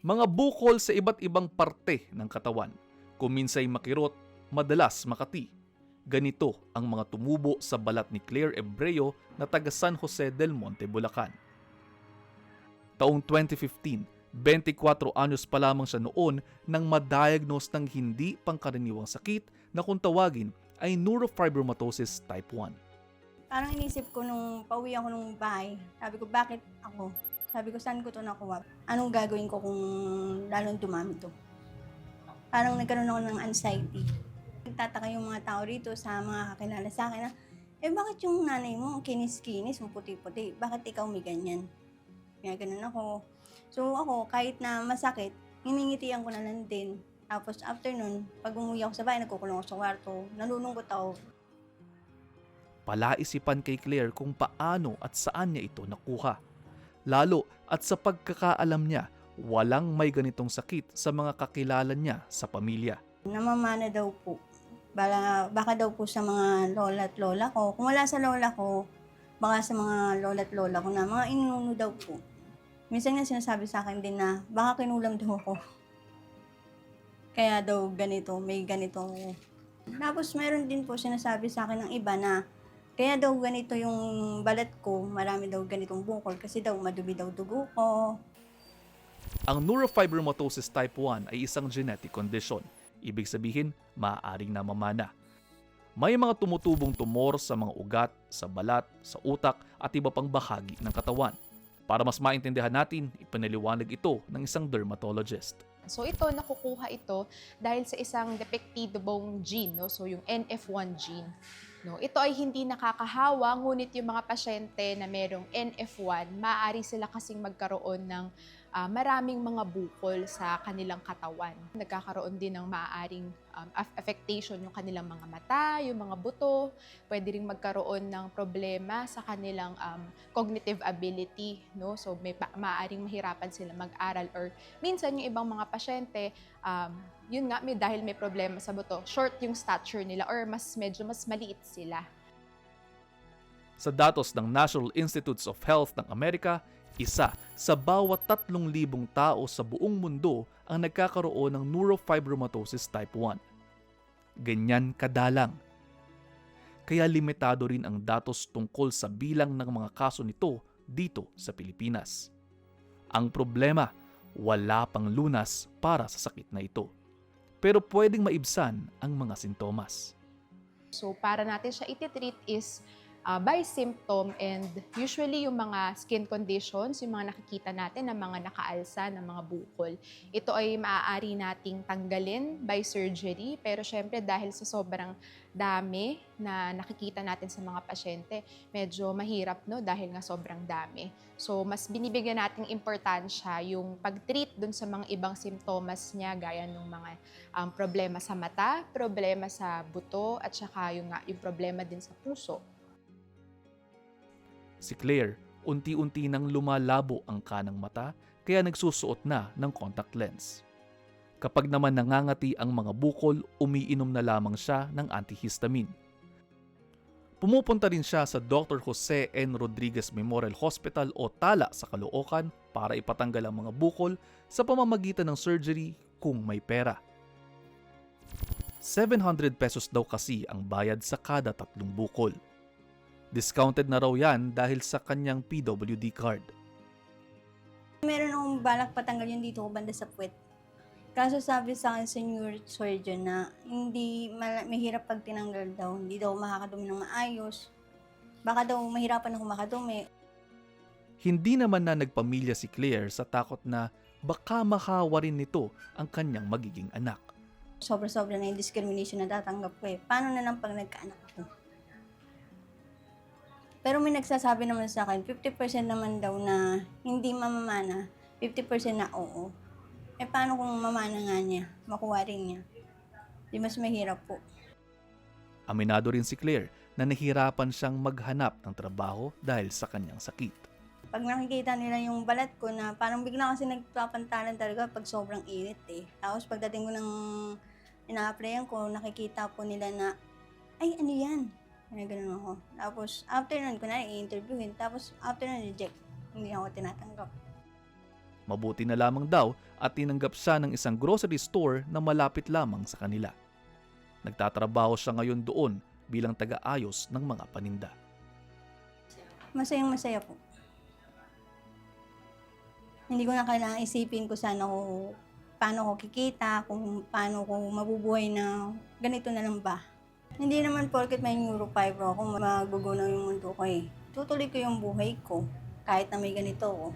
Mga bukol sa iba't ibang parte ng katawan, kuminsay makirot, madalas makati. Ganito ang mga tumubo sa balat ni Claire Ebreo na taga San Jose del Monte, Bulacan. Taong 2015, 24 anyos pa lamang siya noon nang ma-diagnose ng hindi pangkaraniwang sakit na kung tawagin ay neurofibromatosis type 1. Parang inisip ko nung pauwi ako nung bahay, sabi ko, bakit ako? Sabi ko, saan ko ito nakuha? Anong gagawin ko kung lalong dumami to? Parang nagkaroon ako ng anxiety. Nagtataka yung mga tao rito sa mga kakilala sa akin na, bakit yung nanay mo kinis-kinis, puti-puti? Bakit ikaw may ganyan? Kaya ganun ako. So ako, kahit na masakit, hiningitian ko na lang din. Tapos after nun, pag umuwi ako sa bahay, nagkukulong ako sa kwarto, nalulungkot ako. Palaisipan kay Claire kung paano at saan niya ito nakuha. Lalo at sa pagkakaalam niya, walang may ganitong sakit sa mga kakilala niya sa pamilya. Namamana daw po. Baka daw po sa mga lola at lola ko. Kung wala sa lola ko, baka sa mga lola at lola ko na mga inuno daw po. Minsan nga sinasabi sa akin din na baka kinulam daw ako. Kaya daw ganito, may ganito. Tapos mayroon din po sinasabi sa akin ng iba na kaya daw ganito yung balat ko, marami daw ganitong bukol kasi daw madumi daw dugo ko. Ang neurofibromatosis type 1 ay isang genetic condition. Ibig sabihin, maaaring namamana. May mga tumutubong tumor sa mga ugat, sa balat, sa utak at iba pang bahagi ng katawan. Para mas maintindihan natin, ipinaliwanag ito ng isang dermatologist. So ito, nakukuha ito dahil sa isang defectibong gene, no? So yung NF1 gene. No? Ito ay hindi nakakahawa, ngunit yung mga pasyente na merong NF1, maaari sila kasing magkaroon ng maraming mga bukol sa kanilang katawan. Nagkakaroon din ng maaaring affectation yung kanilang mga mata, yung mga buto. Pwede rin magkaroon ng problema sa kanilang cognitive ability. No? So maaaring mahirapan sila mag-aral or minsan yung ibang mga pasyente, yun nga, dahil may problema sa buto, short yung stature nila or medyo mas maliit sila. Sa datos ng National Institutes of Health ng Amerika, isa sa bawat 3,000 tao sa buong mundo ang nagkakaroon ng neurofibromatosis type 1. Ganyan kadalang. Kaya limitado rin ang datos tungkol sa bilang ng mga kaso nito dito sa Pilipinas. Ang problema, wala pang lunas para sa sakit na ito. Pero pwedeng maibsan ang mga sintomas. So para natin siya ititreat is by symptom, and usually yung mga skin conditions, yung mga nakikita natin na mga nakaalsa, ng mga bukol, ito ay maaari nating tanggalin by surgery. Pero syempre dahil sa sobrang dami na nakikita natin sa mga pasyente, medyo mahirap, no, dahil nga sobrang dami. So mas binibigyan nating importansya yung pag-treat dun sa mga ibang simptomas niya, gaya ng mga problema sa mata, problema sa buto, at saka yung problema din sa puso. Si Claire, unti-unti nang lumalabo ang kanang mata kaya nagsusuot na ng contact lens. Kapag naman nangangati ang mga bukol, umiinom na lamang siya ng antihistamine. Pumupunta rin siya sa Dr. Jose N. Rodriguez Memorial Hospital o Tala sa Caloocan para ipatanggal ang mga bukol sa pamamagitan ng surgery kung may pera. 700 pesos daw kasi ang bayad sa kada 3 bukol. Discounted na raw yan dahil sa kanyang PWD card. Meron akong balak patanggal yun dito ko banda sa puwet. Kaso sabi sa akin sa neurosurgeon na hindi mahirap pag tinanggal daw. Hindi daw makakadumi ng maayos. Baka daw mahirapan ako makadumi. Hindi naman na nagpamilya si Claire sa takot na baka mahawa rin nito ang kanyang magiging anak. Sobra-sobra na yung discrimination na tatanggap ko eh. Paano na lang pag nagkaanak ako? Pero may nagsasabi naman sa akin, 50% naman daw na hindi mamamana, 50% na oo. Paano kung mamana nga niya, makuha rin niya? Di mas mahirap po. Aminado rin si Claire na nahirapan siyang maghanap ng trabaho dahil sa kanyang sakit. Pag nakikita nila yung balat ko na parang bigla kasi nagpapantalan talaga pag sobrang init eh. Tapos pagdating ko ng ina-applyan ko, nakikita po nila na, ay ano yan? May ganun ako. Tapos, after nun, kunwari, i-interviewin. Tapos, after nun, reject. Hindi ako tinatanggap. Mabuti na lamang daw at tinanggap siya ng isang grocery store na malapit lamang sa kanila. Nagtatrabaho siya ngayon doon bilang taga-ayos ng mga paninda. Masayang masaya po. Hindi ko na kailangan isipin kung paano ko kikita, kung paano ko mabubuhay na ganito na lang ba. Hindi naman porket may neuro-fibro ako, magugunaw yung mundo ko eh. Tutuloy ko yung buhay ko kahit na may ganito ako.